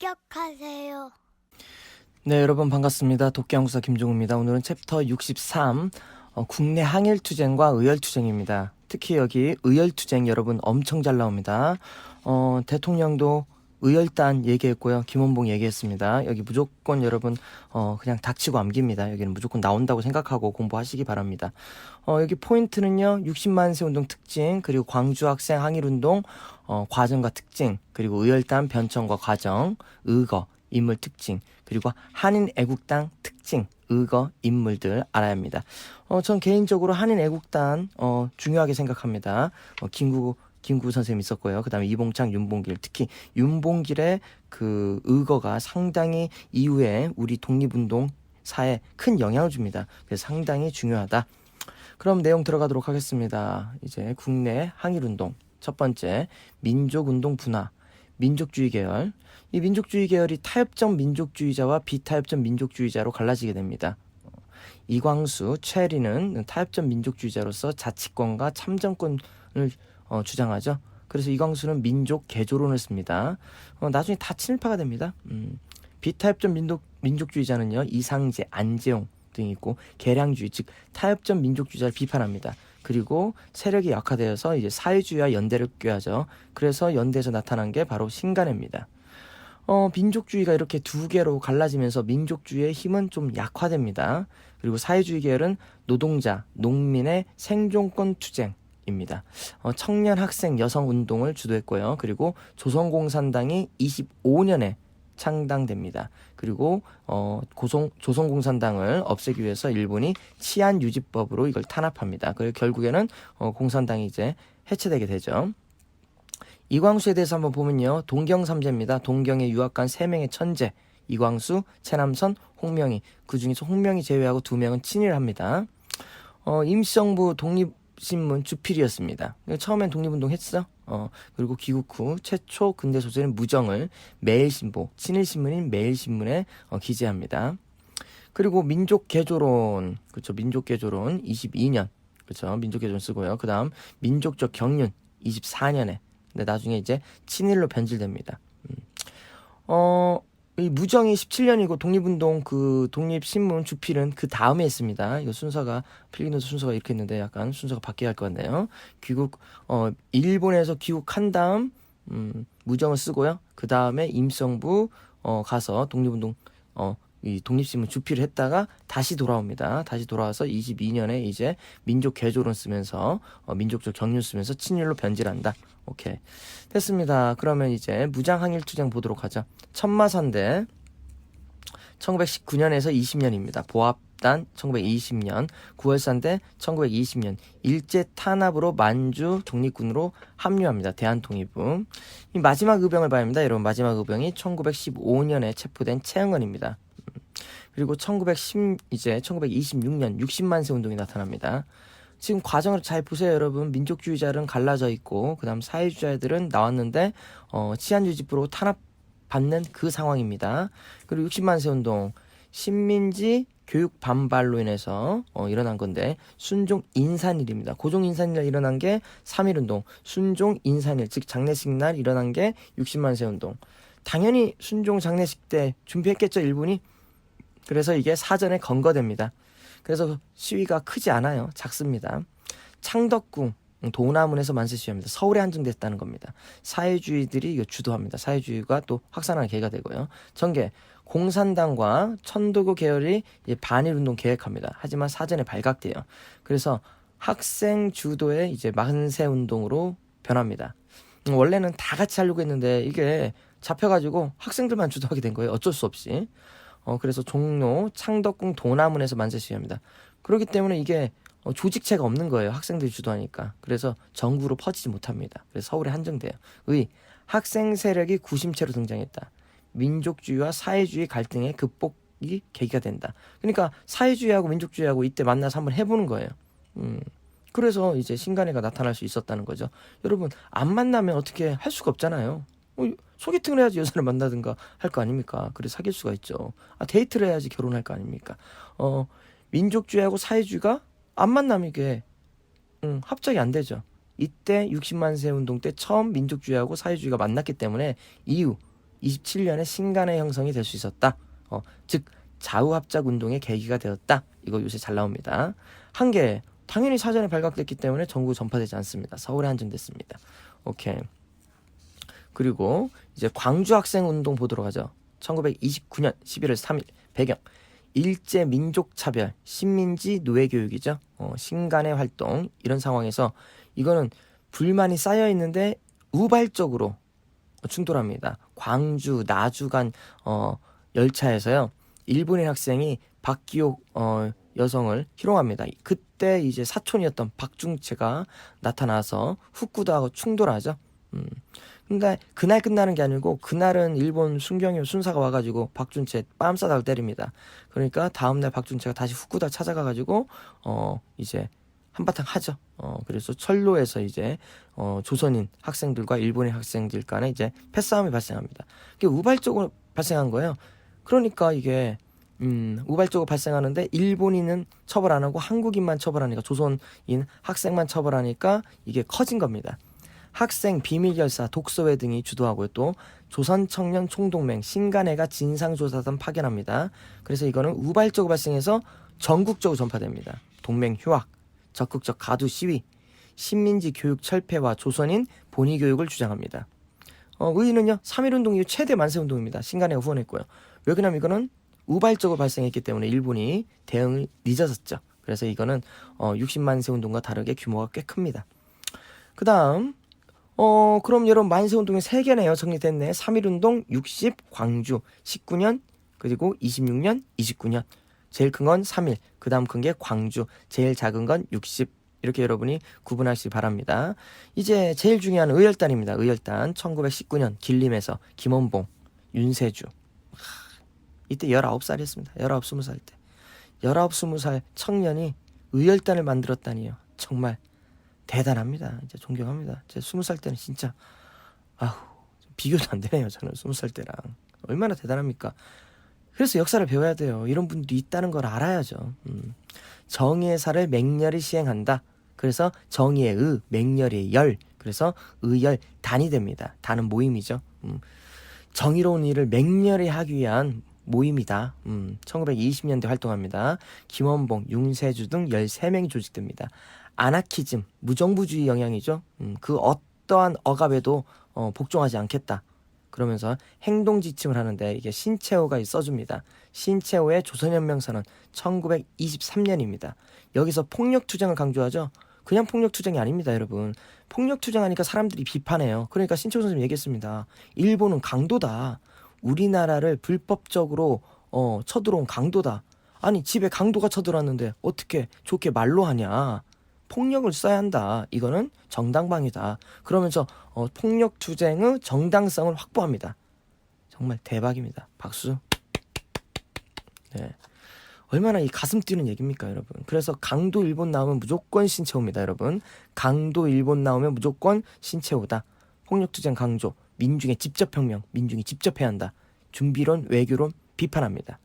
시작하세요. 네, 여러분 반갑습니다. 독기연구사 김종우입니다. 오늘은 챕터 63 국내 항일투쟁과 의열투쟁입니다. 특히 여기 의열투쟁 여러분 엄청 잘 나옵니다. 대통령도 의열단 얘기했고요. 김원봉 얘기했습니다. 여기 무조건 여러분 그냥 닥치고 암깁니다. 여기는 무조건 나온다고 생각하고 공부하시기 바랍니다. 여기 포인트는요. 60만 세 운동 특징, 그리고 광주 학생 항일운동 과정과 특징, 그리고 의열단 변천과 과정, 의거, 인물 특징, 그리고 한인 애국당 특징, 의거, 인물들 알아야 합니다. 전 개인적으로 한인 애국단 중요하게 생각합니다. 김구 선생님 있었고요. 그 다음에 이봉창, 윤봉길, 특히 윤봉길의 그 의거가 상당히 이후에 우리 독립운동사에 큰 영향을 줍니다. 그래서 상당히 중요하다. 그럼 내용 들어가도록 하겠습니다. 이제 국내 항일운동 첫 번째, 민족운동 분화, 민족주의 계열. 이 민족주의 계열이 타협적 민족주의자와 비타협적 민족주의자로 갈라지게 됩니다. 이광수, 최리는 타협적 민족주의자로서 자치권과 참정권을 주장하죠. 그래서 이광수는 민족 개조론을 씁니다. 나중에 다 친일파가 됩니다. 비타협적 민족주의자는요, 이상재, 안재용 등이 있고 개량주의, 즉 타협적 민족주의자를 비판합니다. 그리고 세력이 약화되어서 이제 사회주의와 연대를 꾀하죠. 그래서 연대에서 나타난 게 바로 신간회입니다. 민족주의가 이렇게 두 개로 갈라지면서 민족주의의 힘은 좀 약화됩니다. 그리고 사회주의 계열은 노동자, 농민의 생존권 투쟁입니다. 청년, 학생, 여성 운동을 주도했고요. 그리고 조선공산당이 25년에 창당됩니다. 그리고 조선공산당을 없애기 위해서 일본이 치안유지법으로 이걸 탄압합니다. 그리고 결국에는 공산당이 이제 해체되게 되죠. 이광수에 대해서 한번 보면요. 동경3제입니다. 동경에 유학간 3명의 천재, 이광수, 최남선, 홍명희. 그 중에서 홍명희 제외하고 2명은 친일합니다. 임시정부 독립신문 주필이었습니다. 처음엔 독립운동 했어. 그리고 귀국 후 최초 근대 소설인 무정을 매일신보, 친일신문인 매일신문에 기재합니다. 그리고 민족개조론, 그렇죠. 민족개조론 22년, 그렇죠. 민족개조론 쓰고요. 그 다음 민족적 경륜 24년에. 근데 나중에 이제 친일로 변질됩니다. 이 무정이 17년이고 독립운동 그 독립신문 주필은 그 다음에 했습니다. 이거 순서가 필기노트 순서가 이렇게 있는데 약간 순서가 바뀌어야 할 것 같네요. 일본에서 귀국한 다음 무정을 쓰고요. 그 다음에 임성부 가서 독립운동 이 독립신문 주필을 했다가 다시 돌아옵니다. 다시 돌아와서 22년에 이제 민족 개조론 쓰면서 민족적 경륜 쓰면서 친일로 변질한다. 오케이, 됐습니다. 그러면 이제 무장항일투쟁 보도록 하죠. 천마산대 1919년에서 20년입니다. 보합단 1920년, 구월산대 1920년 일제 탄압으로 만주 독립군으로 합류합니다. 대한통일부. 이 마지막 의병을 봐야 합니다. 여러분, 마지막 의병이 1915년에 체포된 최응원입니다. 그리고 1926년 60만 세 운동이 나타납니다. 지금 과정을 잘 보세요, 여러분. 민족주의자들은 갈라져 있고, 그 다음 사회주의자들은 나왔는데, 치안유지부로 탄압받는 그 상황입니다. 그리고 60만 세 운동, 식민지 교육 반발로 인해서 일어난 건데, 순종 인산일입니다. 고종 인산일 일어난 게 3.1운동, 순종 인산일, 즉 장례식 날 일어난 게 60만 세 운동. 당연히 순종 장례식 때 준비했겠죠, 일본이? 그래서 이게 사전에 검거됩니다. 그래서 시위가 크지 않아요. 작습니다. 창덕궁 도남문에서 만세 시위합니다. 서울에 한정됐다는 겁니다. 사회주의들이 이거 주도합니다. 사회주의가 또 확산하는 계기가 되고요. 전개 공산당과 천도교 계열이 반일운동 계획합니다. 하지만 사전에 발각돼요. 그래서 학생 주도의 이제 만세 운동으로 변합니다. 원래는 다 같이 하려고 했는데 이게 잡혀가지고 학생들만 주도하게 된 거예요. 어쩔 수 없이. 그래서 종로 창덕궁 도남문에서 만세 시위합니다. 그렇기 때문에 이게 조직체가 없는 거예요. 학생들이 주도하니까. 그래서 전국으로 퍼지지 못합니다. 그래서 서울에 한정돼요. 학생 세력이 구심체로 등장했다. 민족주의와 사회주의 갈등의 극복이 계기가 된다. 그러니까 사회주의하고 민족주의하고 이때 만나서 한번 해보는 거예요. 그래서 이제 신간회가 나타날 수 있었다는 거죠. 여러분, 안 만나면 어떻게 할 수가 없잖아요. 소개팅을 해야지 여자를 만나든가 할 거 아닙니까? 그래서 사귈 수가 있죠. 데이트를 해야지 결혼할 거 아닙니까? 민족주의하고 사회주의가 안 만나면 이게 합작이 안 되죠. 이때 60만 세 운동 때 처음 민족주의하고 사회주의가 만났기 때문에 이후 27년에 신간의 형성이 될 수 있었다. 즉 좌우합작 운동의 계기가 되었다. 이거 요새 잘 나옵니다. 한계 당연히 사전에 발각됐기 때문에 전국 전파되지 않습니다. 서울에 한정됐습니다. 오케이. 그리고 이제 광주 학생 운동 보도록 하죠. 1929년 11월 3일 배경 일제 민족 차별 신민지 노예 교육이죠. 신간의 활동 이런 상황에서 이거는 불만이 쌓여 있는데 우발적으로 충돌합니다. 광주 나주 간 열차에서요. 일본인 학생이 박기옥 여성을 희롱합니다. 그때 이제 사촌이었던 박중채가 나타나서 후쿠다하고 충돌하죠. 근데 그날 끝나는 게 아니고 그날은 일본 순사가 와가지고 박준채 뺨싸다를 때립니다. 그러니까 다음날 박준채가 다시 후쿠다 찾아가가지고 이제 한바탕 하죠. 그래서 철로에서 이제 조선인 학생들과 일본인 학생들 간에 이제 패싸움이 발생합니다. 이게 우발적으로 발생한 거예요. 그러니까 이게 우발적으로 발생하는데 일본인은 처벌 안 하고 한국인만 처벌하니까 조선인 학생만 처벌하니까 이게 커진 겁니다. 학생 비밀결사 독서회 등이 주도하고요. 또 조선청년 총동맹 신간회가 진상조사단 파견합니다. 그래서 이거는 우발적으로 발생해서 전국적으로 전파됩니다. 동맹 휴학, 적극적 가두 시위, 신민지 교육 철폐와 조선인 본위 교육을 주장합니다. 의의는요 3.1운동 이후 최대 만세운동입니다. 신간회가 후원했고요. 왜 그러냐면 이거는 우발적으로 발생했기 때문에 일본이 대응을 늦어졌죠. 그래서 이거는 60만세 운동과 다르게 규모가 꽤 큽니다. 그 다음 그럼 여러분 만세운동이 3개네요. 정리됐네. 3.1운동 60 광주 19년 그리고 26년 29년 제일 큰 건 3.1 그 다음 큰 게 광주 제일 작은 건 60 이렇게 여러분이 구분하시기 바랍니다. 이제 제일 중요한 의열단입니다. 의열단 1919년 길림에서 김원봉 윤세주 이때 19살이었습니다. 19, 20살 때 19, 20살 청년이 의열단을 만들었다니요. 정말 대단합니다. 이제 존경합니다. 제 20살 때는 진짜 비교도 안 되네요. 저는 20살 때랑 얼마나 대단합니까? 그래서 역사를 배워야 돼요. 이런 분들이 있다는 걸 알아야죠. 정의의 살을 맹렬히 시행한다. 그래서 정의의 의, 맹렬의 열. 그래서 의열단이 됩니다. 단은 모임이죠. 정의로운 일을 맹렬히 하기 위한 모임이다. 1920년대 활동합니다. 김원봉, 윤세주 등 13명이 조직됩니다. 아나키즘, 무정부주의 영향이죠. 그 어떠한 억압에도 복종하지 않겠다. 그러면서 행동 지침을 하는데 이게 신채호가 써줍니다. 신채호의 조선혁명선언 1923년입니다. 여기서 폭력투쟁을 강조하죠. 그냥 폭력투쟁이 아닙니다, 여러분. 폭력투쟁하니까 사람들이 비판해요. 그러니까 신채호 선생님이 얘기했습니다. 일본은 강도다. 우리나라를 불법적으로 쳐들어온 강도다. 아니 집에 강도가 쳐들어왔는데 어떻게 좋게 말로 하냐. 폭력을 써야 한다. 이거는 정당방위다. 그러면서 폭력투쟁의 정당성을 확보합니다. 정말 대박입니다. 박수. 네. 얼마나 이 가슴 뛰는 얘기입니까, 여러분. 그래서 강도 일본 나오면 무조건 신채호입니다, 여러분. 강도 일본 나오면 무조건 신채호다. 폭력투쟁 강조, 민중의 직접혁명, 민중이 직접 해야 한다. 준비론, 외교론 비판합니다.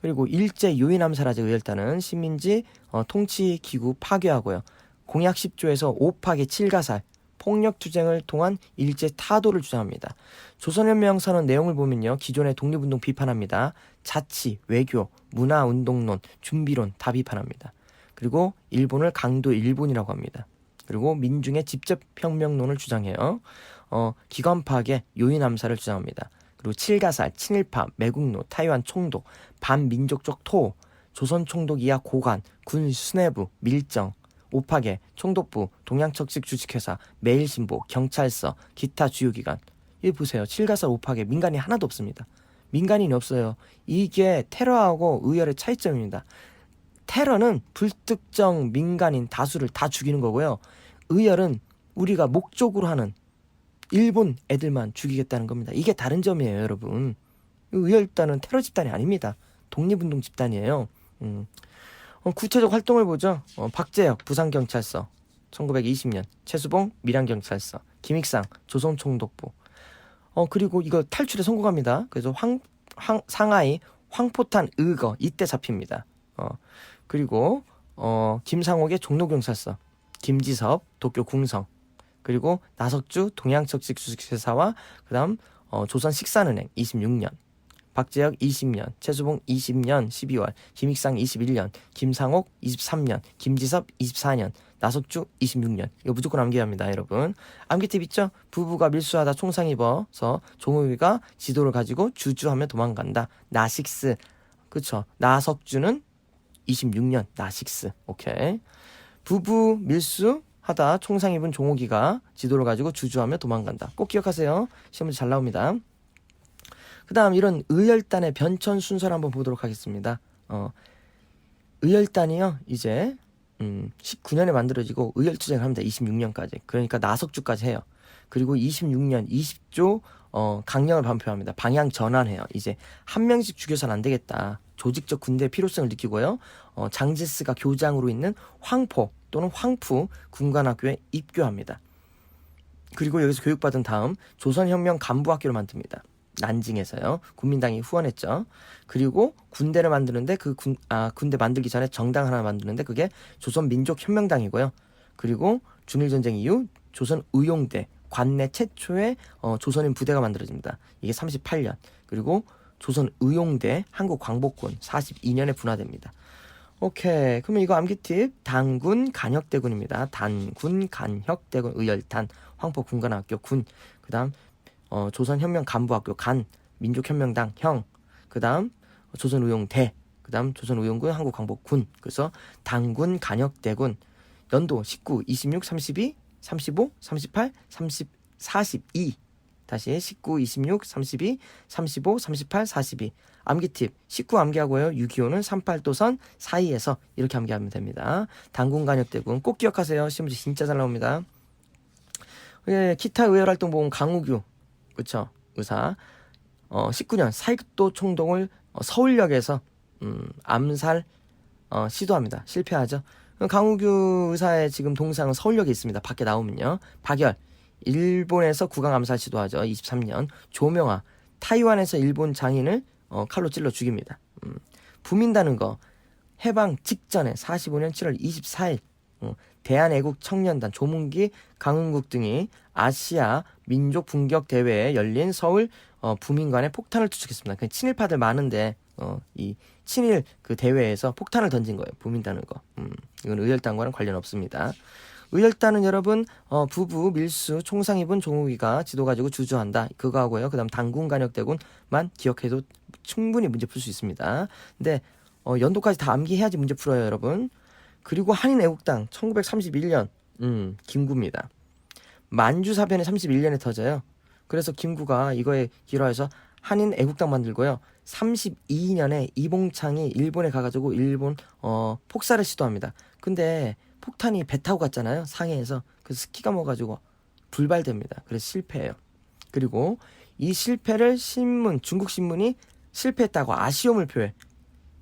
그리고 일제 요인암살하제 의열단은 식민지 통치기구 파괴하고요. 공약 10조에서 5파괴 7가살, 폭력투쟁을 통한 일제 타도를 주장합니다. 조선혁명선언 내용을 보면요. 기존의 독립운동 비판합니다. 자치, 외교, 문화운동론, 준비론 다 비판합니다. 그리고 일본을 강도 일본이라고 합니다. 그리고 민중의 직접혁명론을 주장해요. 기관 파괴, 요인 암살을 주장합니다. 그리고 7가살, 친일파, 매국노, 타이완 총독, 반민족적 토, 조선 총독 이하 고관, 군 수뇌부, 밀정, 오파계, 총독부, 동양척식 주식회사, 매일신보, 경찰서, 기타 주요기관. 여기 보세요. 7가살 오파계 민간인 하나도 없습니다. 민간인이 없어요. 이게 테러하고 의열의 차이점입니다. 테러는 불특정 민간인 다수를 다 죽이는 거고요. 의열은 우리가 목적으로 하는 일본 애들만 죽이겠다는 겁니다. 이게 다른 점이에요, 여러분. 의열단은 테러 집단이 아닙니다. 독립운동 집단이에요. 구체적 활동을 보죠. 박재혁 부산경찰서 1920년, 최수봉 밀양경찰서, 김익상 조선총독부. 그리고 이거 탈출에 성공합니다. 그래서 상하이 황포탄 의거 이때 잡힙니다. 그리고 김상옥의 종로경찰서, 김지섭 도쿄 궁성, 그리고 나석주 동양척식 주식회사와 그다음 조선 식산은행 26년, 박재혁 20년, 최수봉 20년 12월, 김익상 21년, 김상옥 23년, 김지섭 24년, 나석주 26년. 이거 무조건 암기해야 합니다, 여러분. 암기팁 있죠? 부부가 밀수하다 총상 입어서 종욱이가 지도를 가지고 주주하며 도망간다. 나식스. 그쵸? 나석주는 26년 나식스. 오케이. 부부 밀수하다 총상 입은 종욱이가 지도를 가지고 주주하며 도망간다. 꼭 기억하세요. 시험 문제 잘 나옵니다. 그 다음 이런 의열단의 변천 순서를 한번 보도록 하겠습니다. 의열단이요, 이제 19년에 만들어지고 의열투쟁을 합니다. 26년까지. 그러니까 나석주까지 해요. 그리고 26년 20조 강령을 발표합니다. 방향 전환해요. 이제 한 명씩 죽여서는 안 되겠다. 조직적 군대의 필요성을 느끼고요. 장제스가 교장으로 있는 황포 또는 황푸 군관학교에 입교합니다. 그리고 여기서 교육받은 다음 조선혁명 간부학교를 만듭니다. 난징에서요. 국민당이 후원했죠. 그리고 군대를 만드는데 군대 만들기 전에 정당 하나 만드는데 그게 조선민족혁명당이고요. 그리고 중일전쟁 이후 조선의용대 관내 최초의 조선인 부대가 만들어집니다. 이게 38년. 그리고 조선의용대 한국광복군 42년에 분화됩니다. 오케이. 그러면 이거 암기팁 단군 간혁대군입니다. 단군 간혁대군 의열단 황포 군관학교 군. 그 다음 조선혁명간부학교 간, 민족혁명당 형, 그 다음 조선의용대, 그 다음 조선의용군 한국광복군. 그래서 당군, 간혁대군, 연도 19, 26, 32, 35, 38, 30, 42. 다시 19, 26, 32, 35, 38, 42. 암기팁 19 암기하고요. 625는 38도선 사이에서 이렇게 암기하면 됩니다. 당군, 간혁대군 꼭 기억하세요. 시험 문제 진짜 잘 나옵니다. 예, 기타 의열활동 보면 강우규, 그쵸? 의사 19년 사익도 총동을 서울역에서 암살 시도합니다. 실패하죠. 강우규 의사의 지금 동상은 서울역에 있습니다. 밖에 나오면요. 박열 일본에서 국왕 암살 시도하죠. 23년 조명화 타이완에서 일본 장인을 칼로 찔러 죽입니다. 부민다는 거 해방 직전에 45년 7월 24일 대한애국청년단 조문기 강은국 등이 아시아 민족 분격 대회에 열린 서울 부민관에 폭탄을 투척했습니다. 그 친일파들 많은데 이 친일 그 대회에서 폭탄을 던진 거예요. 부민다는 거. 이건 의열단과는 관련 없습니다. 의열단은 여러분 부부 밀수 총상 입은 종욱이가 지도 가지고 주저한다. 그거 하고요. 그다음 당군 간혁대군만 기억해도 충분히 문제 풀 수 있습니다. 근데 연도까지 다 암기해야지 문제 풀어요, 여러분. 그리고 한인애국당 1931년 김구입니다. 만주사변이 31년에 터져요. 그래서 김구가 이거에 기로해서 한인애국당 만들고요. 32년에 이봉창이 일본에 가가지고 일본 폭살을 시도합니다. 근데 폭탄이 배 타고 갔잖아요. 상해에서. 그래서 스키가 먹어가지고 불발됩니다. 그래서 실패해요. 그리고 이 실패를 중국 신문이 실패했다고 아쉬움을 표해.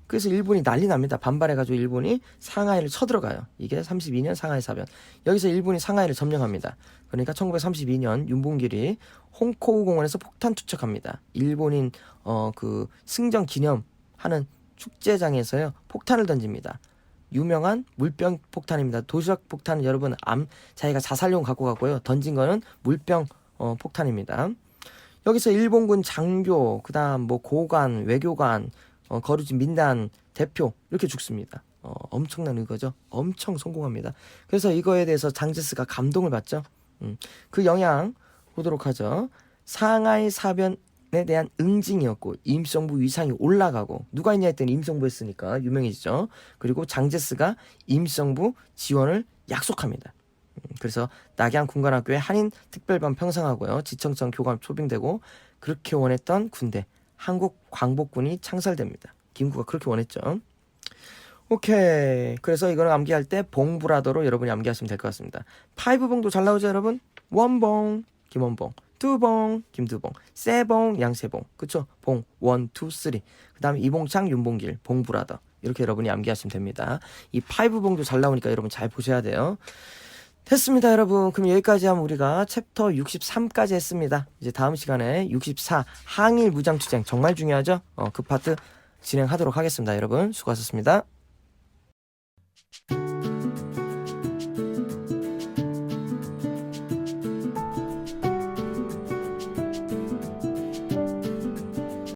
그래서 일본이 난리 납니다. 반발해가지고 일본이 상하이를 쳐들어가요. 이게 32년 상하이 사변. 여기서 일본이 상하이를 점령합니다. 그러니까 1932년 윤봉길이 홍코우 공원에서 폭탄 투척합니다. 일본인 그 승전 기념하는 축제장에서요 폭탄을 던집니다. 유명한 물병 폭탄입니다. 도시락 폭탄은 여러분 자기가 자살용 갖고 갔고요. 던진 거는 물병 폭탄입니다. 여기서 일본군 장교, 그다음 뭐 고관, 외교관, 거루진 민단 대표 이렇게 죽습니다. 엄청난 의거죠. 엄청 성공합니다. 그래서 이거에 대해서 장제스가 감동을 받죠. 그 영향 보도록 하죠. 상하이 사변에 대한 응징이었고 임성부 위상이 올라가고 누가 있냐 했더니 임성부 했으니까 유명해지죠. 그리고 장제스가 임성부 지원을 약속합니다. 그래서 낙양 군관학교에 한인 특별반 평상하고요. 지청청 교감 초빙되고 그렇게 원했던 군대 한국 광복군이 창설됩니다. 김구가 그렇게 원했죠. 오케이. 그래서 이거는 암기할 때 봉브라더로 여러분이 암기하시면 될 것 같습니다. 파이브봉도 잘 나오죠, 여러분? 원봉, 김원봉, 두봉, 김두봉, 세봉, 양세봉. 그쵸? 봉, 원, 투, 쓰리. 그 다음에 이봉창, 윤봉길, 봉브라더. 이렇게 여러분이 암기하시면 됩니다. 이 파이브봉도 잘 나오니까 여러분 잘 보셔야 돼요. 됐습니다, 여러분. 그럼 여기까지 하면 우리가 챕터 63까지 했습니다. 이제 다음 시간에 64 항일 무장투쟁 정말 중요하죠? 그 파트 진행하도록 하겠습니다. 여러분 수고하셨습니다.